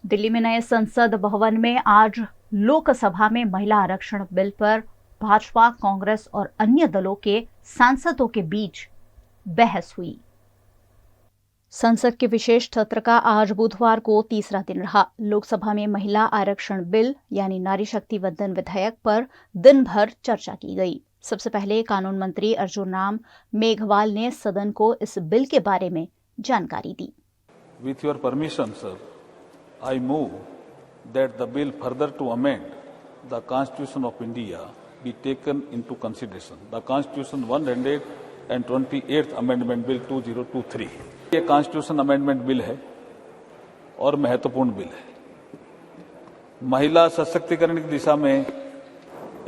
दिल्ली में नए संसद भवन में आज लोकसभा में महिला आरक्षण बिल पर भाजपा, कांग्रेस और अन्य दलों के सांसदों के बीच बहस हुई। संसद के विशेष सत्र का आज बुधवार को तीसरा दिन रहा। लोकसभा में महिला आरक्षण बिल यानी नारी शक्ति वंदन विधेयक पर दिन भर चर्चा की गई। सबसे पहले कानून मंत्री अर्जुन राम मेघवाल ने सदन को इस बिल के बारे में जानकारी दी। With your permission, sir, I move that the bill further to amend the Constitution of India be taken into consideration. The Constitution 128th Amendment Bill 2023. ये कॉन्स्टिट्यूशन अमेंडमेंट बिल है और महत्वपूर्ण बिल है। महिला सशक्तिकरण की दिशा में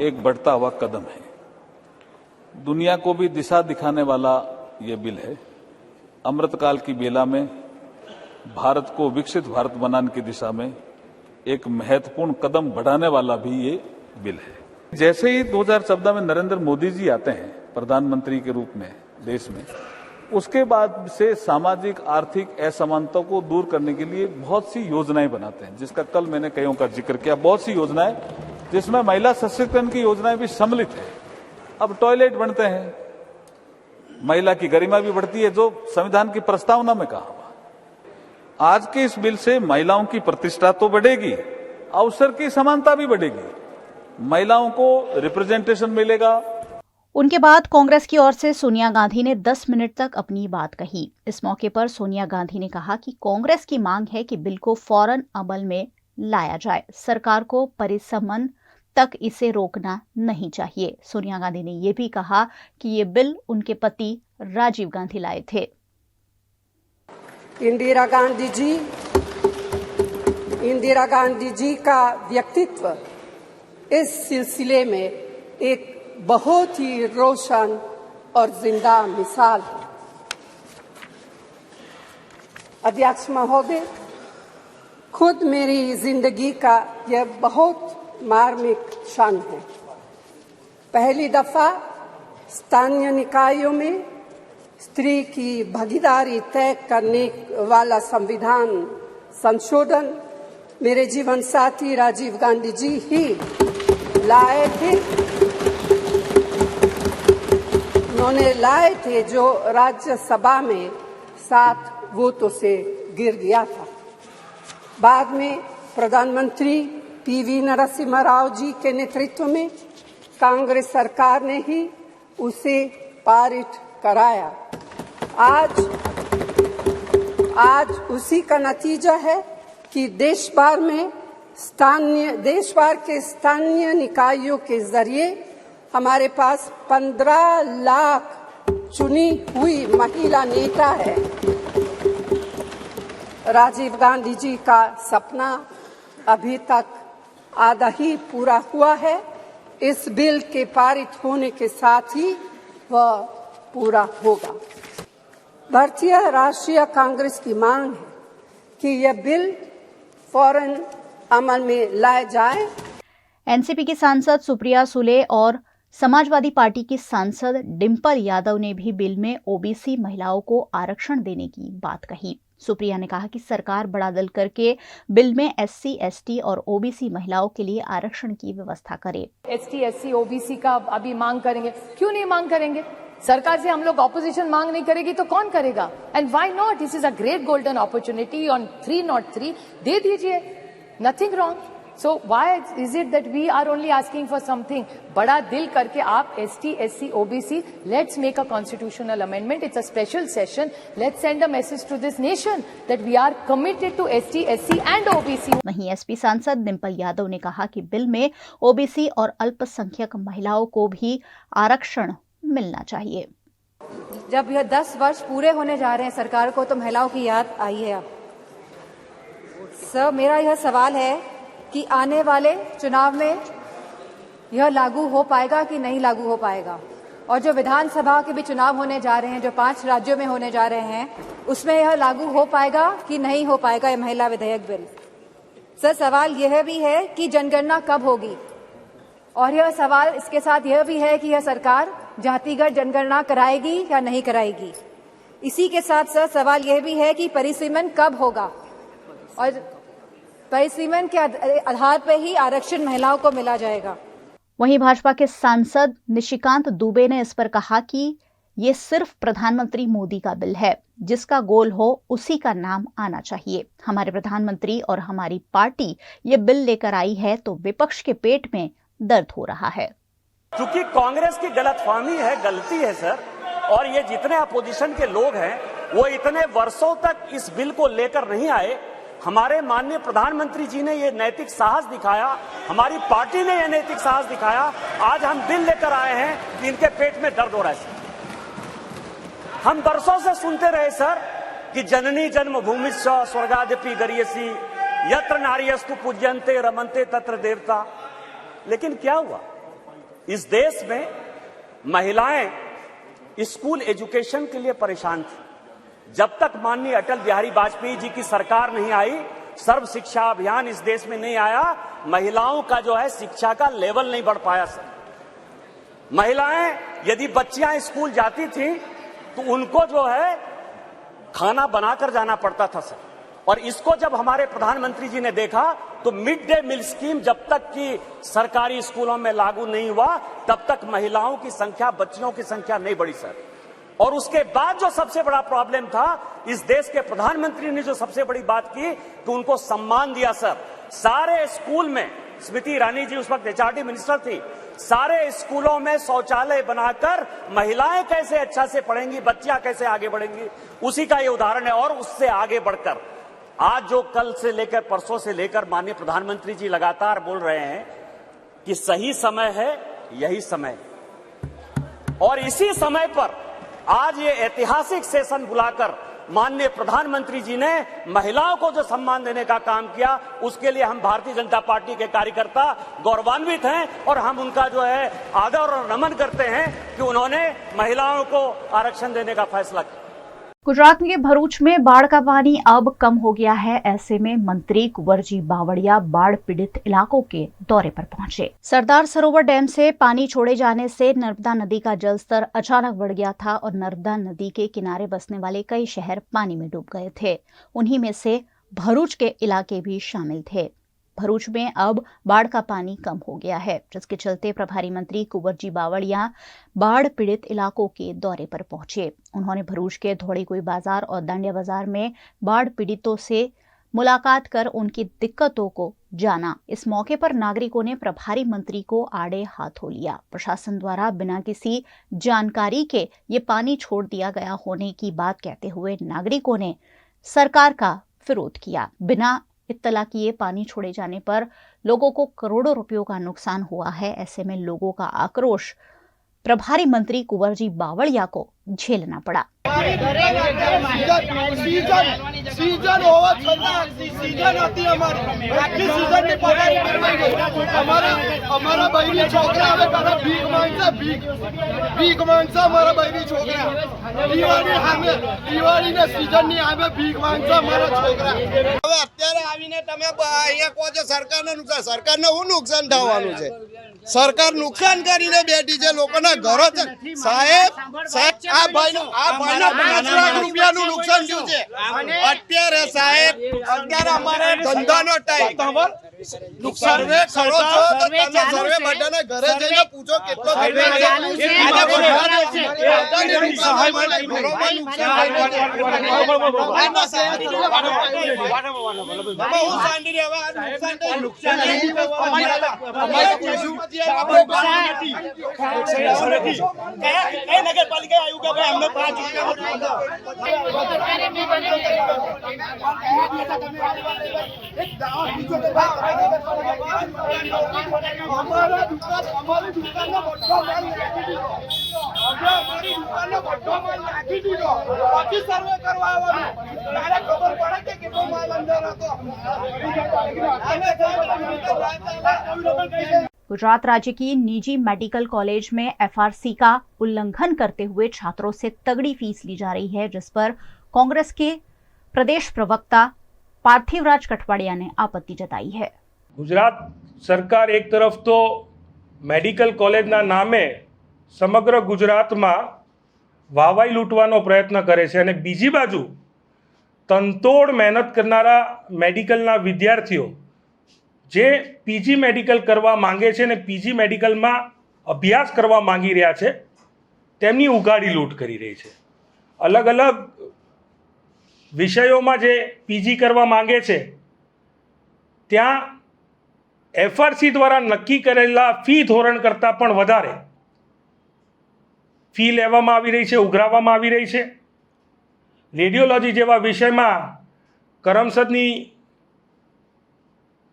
एक बढ़ता हुआ कदम है। दुनिया को भी दिशा दिखाने वाला ये बिल है। अमृतकाल की बेला में भारत को विकसित भारत बनाने की दिशा में एक महत्वपूर्ण कदम बढ़ाने वाला भी ये बिल है। जैसे ही 2014 में नरेंद्र मोदी जी आते हैं प्रधानमंत्री के रूप में देश में, उसके बाद से सामाजिक आर्थिक असमानता को दूर करने के लिए बहुत सी योजनाएं बनाते हैं, जिसका कल मैंने कईयों का जिक्र किया। बहुत सी योजनाएं जिसमें महिला सशक्तिकरण की योजनाएं भी सम्मिलित है। अब टॉयलेट बनते हैं, महिला की गरिमा भी बढ़ती है, जो संविधान की प्रस्तावना में कहा हुआ। आज के इस बिल से महिलाओं की प्रतिष्ठा तो बढ़ेगी, अवसर की समानता भी बढ़ेगी, महिलाओं को रिप्रेजेंटेशन मिलेगा। उनके बाद कांग्रेस की ओर से सोनिया गांधी ने 10 मिनट तक अपनी बात कही। इस मौके पर सोनिया गांधी ने कहा कि कांग्रेस की मांग है कि बिल को फौरन अमल में लाया जाए। सरकार को परिसमन तक इसे रोकना नहीं चाहिए। सोनिया गांधी ने यह भी कहा कि ये बिल उनके पति राजीव गांधी लाए थे। इंदिरा गांधी जी का व्यक्तित्व इस सिलसिले में एक बहुत ही रोशन और जिंदा मिसाल है। अध्यक्ष महोदय, खुद मेरी जिंदगी का यह बहुत मार्मिक क्षण है। पहली दफा स्थानीय निकायों में स्त्री की भागीदारी तय करने वाला संविधान संशोधन मेरे जीवन साथी राजीव गांधी जी ही लाए थे। उन्होंने लाए थे जो राज्यसभा में 7 वोटों से गिर गया था। बाद में प्रधानमंत्री पीवी नरसिम्हा राव जी के नेतृत्व में कांग्रेस सरकार ने ही उसे पारित कराया। आज उसी का नतीजा है कि देश भर के स्थानीय निकायों के जरिए हमारे पास 15 लाख चुनी हुई महिला नेता है। राजीव गांधी जी का सपना अभी तक आधा ही पूरा हुआ है। इस बिल के पारित होने के साथ ही वह पूरा होगा। भारतीय राष्ट्रीय कांग्रेस की मांग है कि यह बिल फौरन अमल में लाया जाए। एनसीपी की सांसद सुप्रिया सुले और समाजवादी पार्टी की सांसद डिंपल यादव ने भी बिल में ओबीसी महिलाओं को आरक्षण देने की बात कही। सुप्रिया ने कहा कि सरकार बड़ा दल करके बिल में एससी, एसटी और ओबीसी महिलाओं के लिए आरक्षण की व्यवस्था करे। एसटी, एससी, ओबीसी का अभी मांग करेंगे, क्यों नहीं मांग करेंगे? सरकार से हम लोग ऑपोजिशन मांग नहीं करेगी तो कौन करेगा? And why not? This is a great golden opportunity on 303, दे दीजिए, nothing wrong. So why is it that we are only asking for something? बड़ा दिल करके आप ST, SC, OBC, let's make a constitutional amendment. It's a special session. Let's send a message to this nation that we are committed to ST, SC and OBC. वहीं SP सांसद डिंपल यादव ने कहा कि bill में ओबीसी और अल्पसंख्यक महिलाओं को भी आरक्षण मिलना चाहिए। जब यह 10 वर्ष पूरे होने जा रहे हैं सरकार को, तो महिलाओं की याद आई है। अब सर, मेरा यह सवाल है कि आने वाले चुनाव में यह लागू हो पाएगा कि नहीं लागू हो पाएगा, और जो विधानसभा के भी चुनाव होने जा रहे हैं, जो 5 राज्यों में होने जा रहे हैं, उसमें यह लागू हो पाएगा कि नहीं हो पाएगा, यह महिला विधेयक बिल। सर, सवाल यह भी है कि जनगणना कब होगी, और यह सवाल इसके साथ यह भी है कि यह सरकार जातिगत जनगणना कराएगी या नहीं कराएगी। इसी के साथ सर सवाल यह भी है कि परिसीमन कब होगा, और परिसीमन के आधार पर ही आरक्षण महिलाओं को मिला जाएगा। वहीं भाजपा के सांसद निशिकांत दुबे ने इस पर कहा कि ये सिर्फ प्रधानमंत्री मोदी का बिल है, जिसका गोल हो उसी का नाम आना चाहिए। हमारे प्रधानमंत्री और हमारी पार्टी ये बिल लेकर आई है तो विपक्ष के पेट में दर्द हो रहा है। क्योंकि कांग्रेस की गलतफहमी है, गलती है सर, और ये जितने अपोजिशन के लोग हैं वो इतने वर्षों तक इस बिल को लेकर नहीं आए। हमारे माननीय प्रधानमंत्री जी ने ये नैतिक साहस दिखाया, हमारी पार्टी ने ये नैतिक साहस दिखाया। आज हम बिल लेकर आए हैं कि इनके पेट में दर्द हो रहा है सर। हम वर्षों से सुनते रहे सर कि जननी जन्मभूमिश्च स्वर्गादपि गरीयसी यत्र नार्यस्तु पूज्यन्ते रमन्ते तत्र देवता। लेकिन क्या हुआ? इस देश में महिलाएं स्कूल एजुकेशन के लिए परेशान थी। जब तक माननीय अटल बिहारी वाजपेयी जी की सरकार नहीं आई, सर्व शिक्षा अभियान इस देश में नहीं आया, महिलाओं का जो है शिक्षा का लेवल नहीं बढ़ पाया सर। महिलाएं यदि बच्चियां स्कूल जाती थी तो उनको जो है खाना बनाकर जाना पड़ता था सर। और इसको जब हमारे प्रधानमंत्री जी ने देखा तो मिड डे मील स्कीम जब तक कि सरकारी स्कूलों में लागू नहीं हुआ तब तक महिलाओं की संख्या, बच्चियों की संख्या नहीं बढ़ी सर। और उसके बाद जो सबसे बड़ा प्रॉब्लम था, इस देश के प्रधानमंत्री ने जो सबसे बड़ी बात की कि उनको सम्मान दिया सर। सारे स्कूल में, स्मृति ईरानी जी उस वक्त एचआरडी मिनिस्टर थी, सारे स्कूलों में शौचालय बनाकर महिलाएं कैसे अच्छा से पढ़ेंगी, बच्चियां कैसे आगे बढ़ेंगी, उसी का ये उदाहरण है। और उससे आगे बढ़कर आज जो कल से लेकर परसों से लेकर माननीय प्रधानमंत्री जी लगातार बोल रहे हैं कि सही समय है, यही समय है। और इसी समय पर आज ये ऐतिहासिक सेशन बुलाकर माननीय प्रधानमंत्री जी ने महिलाओं को जो सम्मान देने का काम किया, उसके लिए हम भारतीय जनता पार्टी के कार्यकर्ता गौरवान्वित हैं और हम उनका जो है आदर और नमन करते हैं कि उन्होंने महिलाओं को आरक्षण देने का फैसला किया। गुजरात के भरूच में बाढ़ का पानी अब कम हो गया है। ऐसे में मंत्री कुंवरजी बावड़िया बाढ़ पीड़ित इलाकों के दौरे पर पहुंचे। सरदार सरोवर डैम से पानी छोड़े जाने से नर्मदा नदी का जलस्तर अचानक बढ़ गया था और नर्मदा नदी के किनारे बसने वाले कई शहर पानी में डूब गए थे। उन्हीं में से भरूच के इलाके भी शामिल थे। भरूच में अब बाढ़ का पानी कम हो गया है, जिसके चलते प्रभारी मंत्री कुंवरजी बावड़िया बाढ़ पीड़ित इलाकों के दौरे पर पहुंचे। उन्होंने भरूच के धौड़ीकुई बाजार और दांडिया बाजार में बाढ़ पीड़ितों से मुलाकात कर उनकी दिक्कतों को जाना। इस मौके पर नागरिकों ने प्रभारी मंत्री को आड़े हाथों लिया। प्रशासन द्वारा बिना किसी जानकारी के ये पानी छोड़ दिया गया होने की बात कहते हुए नागरिकों ने सरकार का विरोध किया। बिना इत्तला किए पानी छोड़े जाने पर लोगों को करोड़ों रुपयों का नुकसान हुआ है। ऐसे में लोगों का आक्रोश प्रभारी मंत्री कुंवरजी बावड़िया को झेलना पड़ा। सीजन होगा, सीजन आती है हमारी सीजन नहीं पड़ा। हमारा बहनी छोकरा हमें कहा भीख मांगसा हमारा बहनी छोकरा दिवाળી ने सीजन नहीं हमें भीख मांगसा हमारा छोकरा। હવે અત્યારે આવીને તમે અહીંયા કહો છો સરકારને નુકસાન, સરકારને શું નુકસાન થવાનું છે? સરકાર નુકસાન કરીને બેઠી છે, લોકોના ઘરો છે। સાહેબ આ ભાઈનો 5 લાખ રૂપિયાનું નુકસાન થયું છે અત્યારે સાહેબ। અત્યારે અમારે ધંધાનો ટાઈમ સર્વે કરો છો તો તમે સર્વે બધાના ઘરે જઈને પૂછો કેટલો ચાલુ છે। નગરપાલિકા આવ્યું કે ભાઈ અમને 5 गुजरात राज्य की निजी मेडिकल कॉलेज में एफआरसी का उल्लंघन करते हुए छात्रों से तगड़ी फीस ली जा रही है, जिस पर कांग्रेस के प्रदेश प्रवक्ता पार्थिवराज कठवाड़िया ने आपत्ति जताई है। गुजरात सरकार एक तरफ तो मेडिकल कॉलेजना नामे समग्र गुजरात में वाहवाई लूंटवानो प्रयत्न करे छे, अने बीजी बाजू તનતોડ મહેનત કરનારા મેડિકલના વિદ્યાર્થીઓ જે પીજી મેડિકલ કરવા માંગે છે અને પીજી મેડિકલમાં અભ્યાસ કરવા માંગી રહ્યા છે તેમની ઉઘાડી લૂંટ કરી રહી છે. અલગ અલગ વિષયોમાં જે પીજી કરવા માંગે છે ત્યાં એફઆરસી દ્વારા નક્કી કરેલા ફી ધોરણ કરતાં પણ વધારે ફી લેવામાં આવી રહી છે, ઉઘરાવવામાં આવી રહી છે. રેડિયોલોજી જેવા વિષયમાં કરમસદની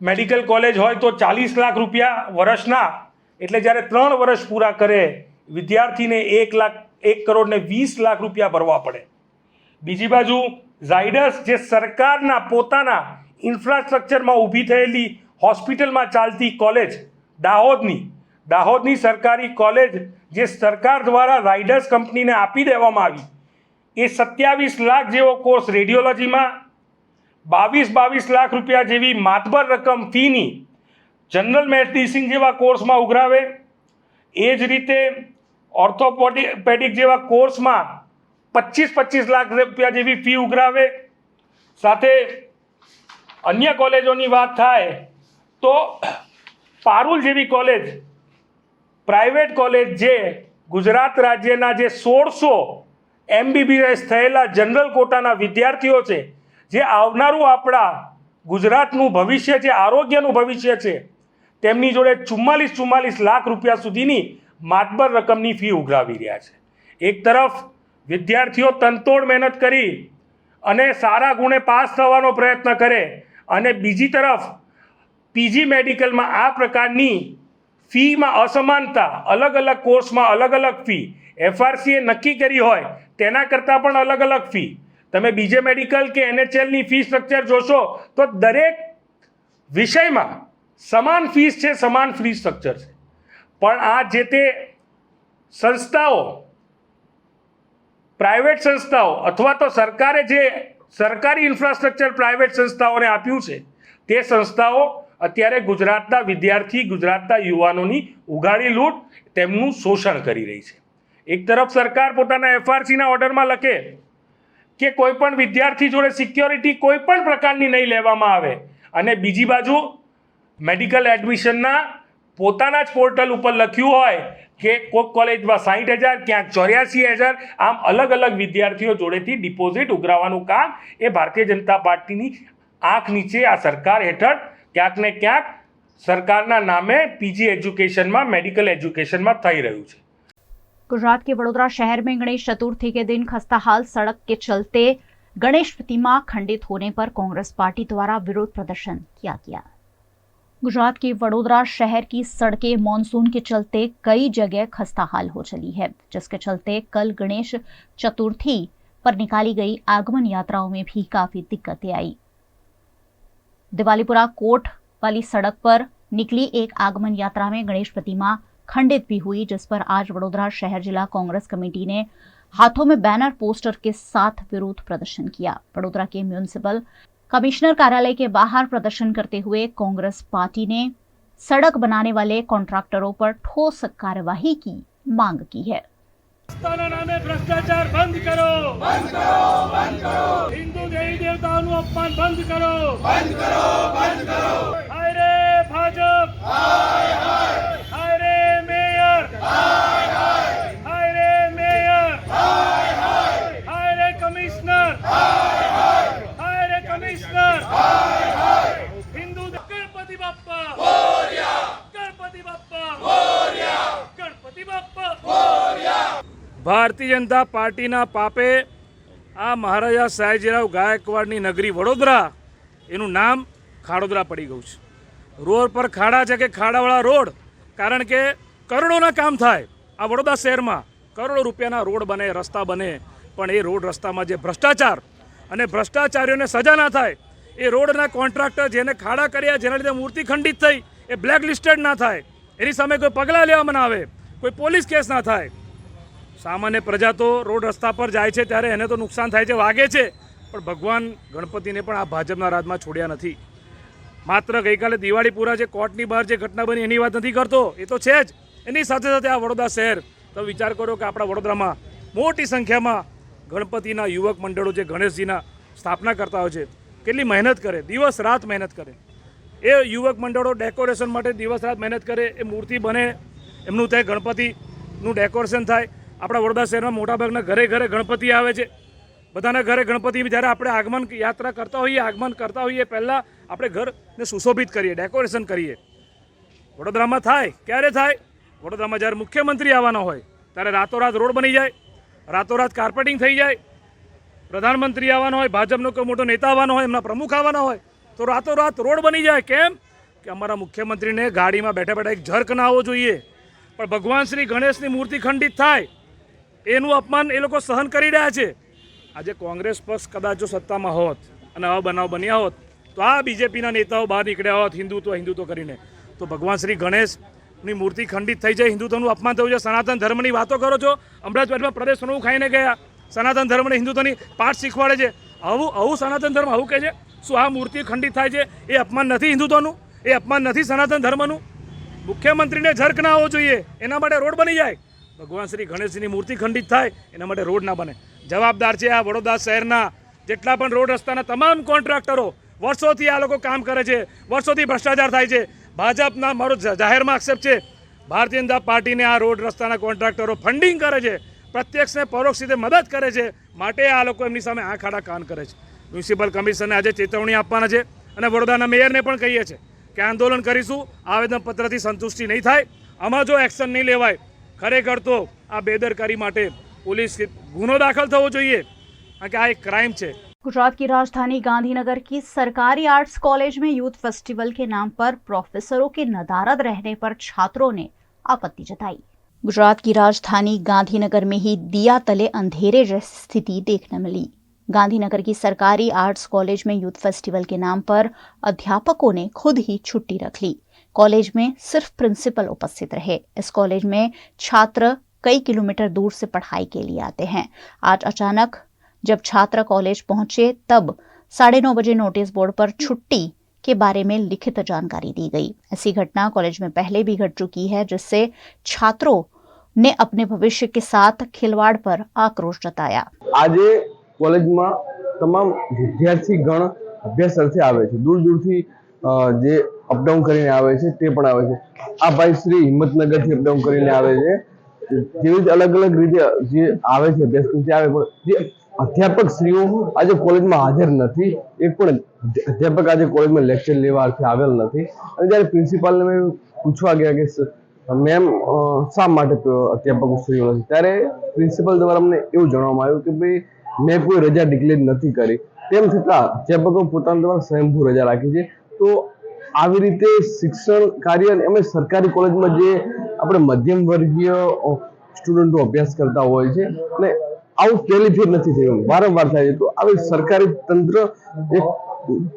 મેડિકલ કોલેજ હોય તો 40 લાખ રૂપિયા વર્ષના, એટલે જ્યારે 3 વર્ષ પૂરા કરે વિદ્યાર્થીને 1,20 લાખ રૂપિયા ભરવા પડે. બીજી બાજુ ઝાયડસ જે સરકારના પોતાના ઇન્ફ્રાસ્ટ્રક્ચરમાં ઊભી થયેલી હોસ્પિટલમાં ચાલતી કોલેજ દાહોદની સરકારી કોલેજ જે સરકાર દ્વારા ઝાયડસ કંપનીને આપી દેવામાં આવી, એ 27 લાખ જેવો કોર્સ રેડિયોલોજીમાં, 22 લાખ રૂપિયા જેવી માતબર રકમ ફીની જનરલ મેડિસિન જેવા કોર્સમાં ઉઘરાવે. એ જ રીતે ઓર્થોપેડિક જેવા કોર્સમાં 25 લાખ રૂપિયા જેવી ફી ઉઘરાવે. સાથે અન્ય કોલેજોની વાત થાય તો પારુલ જેવી કોલેજ, પ્રાઇવેટ કોલેજ, જે ગુજરાત રાજ્યના જે 1600 MBBS થયેલા જનરલ કોટાના વિદ્યાર્થીઓ છે, જે આવનારું આપણા ગુજરાતનું ભવિષ્ય છે, આરોગ્યનું ભવિષ્ય છે, તેમની જોડે 44 લાખ રૂપિયા સુધીની માતબર રકમની ફી ઉઘરાવી રહ્યા છે. એક તરફ વિદ્યાર્થીઓ તનતોડ મહેનત કરી અને સારા ગુણે પાસ થવાનો પ્રયત્ન કરે અને બીજી તરફ પીજી મેડિકલમાં આ પ્રકારની ફીમાં અસમાનતા, અલગ અલગ કોર્સમાં અલગ અલગ ફી, એફઆરસીએ નક્કી કરી હોય તેના કરતાં પણ અલગ અલગ ફી. તમે બીજે મેડિકલ કે NHLની ફી સ્ટ્રક્ચર જોશો તો દરેક વિષયમાં સમાન ફીસ છે, સમાન ફી સ્ટ્રક્ચર છે. પણ આ જે તે સંસ્થાઓ, પ્રાઇવેટ સંસ્થાઓ અથવા તો સરકારે જે સરકારી ઇન્ફ્રાસ્ટ્રક્ચર પ્રાઇવેટ સંસ્થાઓને આપ્યું છે, તે સંસ્થાઓ અત્યારે ગુજરાતના વિદ્યાર્થી, ગુજરાતના યુવાનોની ઉઘાડી લૂંટ, તેમનું શોષણ કરી રહી છે. એક તરફ સરકાર પોતાના એફઆરસીના ઓર્ડરમાં લખે કે કોઈ પણ વિદ્યાર્થી જોડે સિક્યોરિટી કોઈ પણ પ્રકારની નહીં લેવામાં આવે, અને બીજી બાજુ મેડિકલ એડમિશનના પોતાના જ પોર્ટલ ઉપર લખ્યું હોય કે કોઈક કોલેજમાં 60,000, ક્યાંક 84,000, આમ અલગ અલગ વિદ્યાર્થીઓ જોડેથી ડિપોઝિટ ઉઘરાવવાનું કામ એ ભારતીય જનતા પાર્ટીની આંખ નીચે આ સરકાર હેઠળ ક્યાંક ને ક્યાંક સરકારના નામે પીજી एजुकेशन, मेडिकल एजुकेशन में થઈ રહ્યું છે. गुजरात के वडोदरा शहर में गणेश चतुर्थी के दिन खस्ताहाल सड़क के चलते गणेश प्रतिमा खंडित होने पर कांग्रेस पार्टी द्वारा विरोध प्रदर्शन किया गया. गुजरात के वडोदरा शहर की सड़कें मानसून के चलते कई जगह खस्ताहाल हो चली है, जिसके चलते कल गणेश चतुर्थी पर निकाली गई आगमन यात्राओं में भी काफी दिक्कतें आई. दिवालीपुरा कोट वाली सड़क पर निकली एक आगमन यात्रा में गणेश प्रतिमा खंडित भी हुई, जिस पर आज वडोदरा शहर जिला कांग्रेस कमेटी ने हाथों में बैनर पोस्टर के साथ विरोध प्रदर्शन किया. वडोदरा के म्युनिसिपल कमिश्नर कार्यालय के बाहर प्रदर्शन करते हुए कांग्रेस पार्टी ने सड़क बनाने वाले कॉन्ट्रैक्टरों पर ठोस कार्यवाही की मांग की है. नामे भ्रष्टाचार बंद करो, बंद करो, बंद करो. हिंदू देवी देवताओं अपमान बंद करो, बंद करो, बंद करो. हाय रे भाजप, हाय हाय. हाय रे मेयर, हाय हाय. हाय रे मेयर, हाय हाय. हाय रे कमिश्नर, हाय हाय. हाय रे कमिश्नर, हाय हाय. हिंदू गणपति बाप्पा मोरया, गणपति बाप्पा मोरया, गणपति बाप्पा मोरया. ભારતીય જનતા પાર્ટીના પાપે આ મહારાજા સયાજીરાવ ગાયકવાડની નગરી વડોદરા, એનું નામ ખાડોદરા પડી ગયું છે. રોડ પર ખાડા છે કે ખાડાવાળા રોડ, કારણ કે કરોડોના કામ થાય આ વડોદરા શહેરમાં, કરોડો રૂપિયાના રોડ બને, રસ્તા બને, પણ એ રોડ રસ્તામાં જે ભ્રષ્ટાચાર અને ભ્રષ્ટાચારીઓને સજા ના થાય, એ રોડના કોન્ટ્રાક્ટર જેને ખાડા કર્યા, જેના લીધે મૂર્તિ ખંડિત થઈ, એ બ્લેક લિસ્ટેડ ના થાય, એની સામે કોઈ પગલાં લેવામાં ના આવે, કોઈ પોલીસ કેસ ના થાય. સામાન્ય પ્રજા તો રોડ રસ્તા પર જાય છે ત્યારે એને તો નુકસાન થાય છે, વાગે છે, પણ ભગવાન ગણપતિને પણ આ ભાજપના રાજમાં છોડ્યા નથી. માત્ર ગઈકાલે દિવાળીપુરા જે કોર્ટની બહાર જે ઘટના બની એની વાત નથી કરતો, એ તો છે જ. એની સાથે સાથે આ વડોદરા શહેર, તો વિચાર કરો કે આપણા વડોદરામાં મોટી સંખ્યામાં ગણપતિના યુવક મંડળો જે ગણેશજીના સ્થાપના કરતા હોય છે, કેટલી મહેનત કરે, દિવસ રાત મહેનત કરે. એ યુવક મંડળો ડેકોરેશન માટે દિવસ રાત મહેનત કરે, એ મૂર્તિ બને, એમનું ત્યાં ગણપતિનું ડેકોરેશન થાય. આપણા વડોદરા શહેરમાં મોટાભાગના ઘરે ઘરે ગણપતિ આવે છે. બધાના ઘરે ગણપતિ જ્યારે આપણે આગમન યાત્રા કરતા હોઈએ, આગમન કરતા હોઈએ, પહેલાં આપણે ઘરને સુશોભિત કરીએ, ડેકોરેશન કરીએ. વડોદરામાં થાય ક્યારે થાય? વડોદરામાં જ્યારે મુખ્યમંત્રી આવવાનો હોય ત્યારે રાતોરાત રોડ બની જાય, રાતોરાત કાર્પેટિંગ થઈ જાય. પ્રધાનમંત્રી આવવાનો હોય, ભાજપનો કોઈ મોટો નેતા આવવાનો હોય, એમના પ્રમુખ આવવાનો હોય તો રાતોરાત રોડ બની જાય. કેમ કે અમારા મુખ્યમંત્રીને ગાડીમાં બેઠા બેઠા એક ઝર્ક ના આવવો જોઈએ. પણ ભગવાન શ્રી ગણેશની મૂર્તિ ખંડિત થાય એનું અપમાન એ લોકો સહન કરી રહ્યા છે. આજે કોંગ્રેસ પક્ષ કદાચ જો સત્તામાં હોત અને આવા બનાવ બન્યા હોત તો આ બીજેપીના નેતાઓ બહાર નીકળ્યા હોત હિન્દુત્વ કરી, તો ભગવાન શ્રી ગણેશની મૂર્તિ ખંડિત થઈ જાય, હિન્દુત્વનું અપમાન થયું છે. સનાતન ધર્મની વાતો કરો છો, હમણાં જ પેટમાં પ્રદેશ પ્રમુખ ખાઈને ગયા, સનાતન ધર્મને હિન્દુત્વની પાઠ શીખવાડે છે. આવું સનાતન ધર્મ આવું કહે છે? શું આ મૂર્તિ ખંડિત થાય છે એ અપમાન નથી હિન્દુત્વનું? એ અપમાન નથી સનાતન ધર્મનું? મુખ્યમંત્રીને ઝર્ક ના આવવો જોઈએ, એના માટે રોડ બની જાય. ભગવાન શ્રી ગણેશની મૂર્તિ ખંડિત થાય એના માટે રોડ ના બને. જવાબદાર છે આ વડોદરા શહેરના જેટલા પણ રોડ રસ્તાના તમામ કોન્ટ્રાક્ટરો. વર્ષોથી આ લોકો કામ કરે છે, વર્ષોથી ભ્રષ્ટાચાર થાય છે. ભાજપના મારો જાહેરમાં આક્ષેપ છે, ભારતીય જનતા પાર્ટીને આ રોડ રસ્તાના કોન્ટ્રાક્ટરો ફંડિંગ કરે છે, પ્રત્યક્ષ ને પરોક્ષ રીતે મદદ કરે છે. માટે આ લોકો એમની સામે આંખ આડા કાન કરે છે. મ્યુનિસિપલ કમિશનને આજે ચેતવણી આપવાના છે અને વડોદરાના મેયરને પણ કહીએ છીએ કે આંદોલન કરીશું. આવેદનપત્રથી સંતુષ્ટિ નહીં થાય, આમાં જો એક્શન નહીં લેવાય, ખરેખર તો આ બેદરકારી માટે पुलिस गुनो दाखिल થવો જોઈએ, કારણ કે આ એક क्राइम છે. गुजरात की राजधानी गांधीनगर की सरकारी आर्ट्स कॉलेज में यूथ फेस्टिवल के नाम पर प्रोफेसरों के नदारद रहने पर छात्रों ने आपत्ति जताई. गुजरात की राजधानी गांधीनगर में ही दिया तले अंधेरे जैसी स्थिति देखने मिली. गांधीनगर की सरकारी आर्ट्स कॉलेज में यूथ फेस्टिवल के नाम पर अध्यापकों ने खुद ही छुट्टी रख ली. कॉलेज में सिर्फ प्रिंसिपल उपस्थित रहे. इस कॉलेज में छात्र कई किलोमीटर दूर से पढ़ाई के लिए आते हैं. आज अचानक जब छात्र कॉलेज पहुंचे तब 9:30 बजे नोटिस बोर्ड पर छुट्टी के बारे में लिखित जानकारी दी गई. ऐसी घटना कॉलेज में पहले भी घट चुकी है, जिससे छात्रों ने अपने भविष्य के साथ खिलवाड़ पर आक्रोश जताया. आज कॉलेज में तमाम विद्यार्थी गण अभ्यास अर्थे आवे छे, दूर दूर थी जे अपडाउन करीने आवे छे ते पण आवे छे. आ भाई श्री हिम्मतनगर थी अपडाउन करीने आवे छे. જેવી અલગ અલગ રીતે જે આવે છે અભ્યાસ કરતી આવે, પણ જે અધ્યાપક શ્રીઓ આજે કોલેજમાં હાજર નથી. એક પણ અધ્યાપક આજે કોલેજમાં લેક્ચર લેવા અર્થે આવેલ નથી. અને જ્યારે પ્રિન્સિપાલને મેં પૂછવા ગયા કે મેમ શા માટે અધ્યાપક શ્રીઓ નથી, ત્યારે પ્રિન્સિપાલ દ્વારા અમને એવું જણાવવામાં આવ્યું કે ભાઈ મેં કોઈ રજા ડિક્લેર નથી કરી. તેમ છતાં અધ્યાપકો પોતાના દ્વારા સ્વયંભૂ રજા રાખી છે. તો આવી રીતે શિક્ષણ કાર્ય અમે સરકારી કોલેજમાં જે આપણે મધ્યમ વર્ગીય સ્ટુડન્ટો અભ્યાસ કરતા હોય છે અને આવું પહેલી ફેર નથી થયું, વારંવાર થાય છે. તો આવી સરકારી તંત્ર એક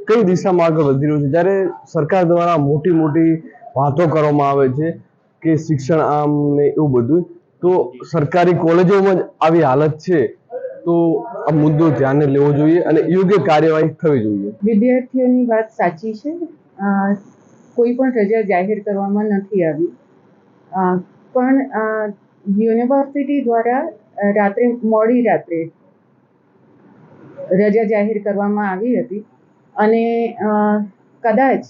કઈ દિશામાં આગળ વધી રહ્યું છે? જ્યારે સરકાર દ્વારા મોટી મોટી વાતો કરવામાં આવે છે કે શિક્ષણ આમ ને એવું બધું, તો સરકારી કોલેજોમાં જ આવી હાલત છે. તો આ મુદ્દો ધ્યાને લેવો જોઈએ અને યોગ્ય કાર્યવાહી થવી જોઈએ. વિદ્યાર્થીઓની વાત સાચી છે, કોઈ પણ રજા જાહેર કરવામાં નથી આવી, પણ યુનિવર્સિટી દ્વારા મોડી રાત્રે રજા જાહેર કરવામાં આવી હતી અને કદાચ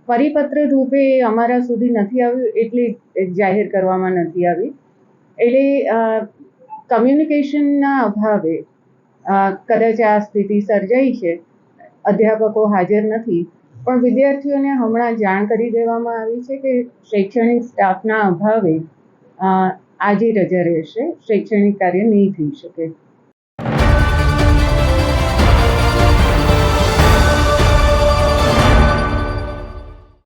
પરિપત્ર રૂપે અમારા સુધી નથી આવ્યું એટલે જાહેર કરવામાં નથી આવી. એટલે કમ્યુનિકેશનના અભાવે કદાચ આ સ્થિતિ સર્જાઈ છે. અધ્યાપકો હાજર નથી, પણ વિદ્યાર્થીઓને હમણાં જાણ કરી દેવામાં આવી છે કે શૈક્ષણિક સ્ટાફના અભાવે આજે રજા રહેશે, શૈક્ષણિક કાર્ય નહીં થઈ શકે.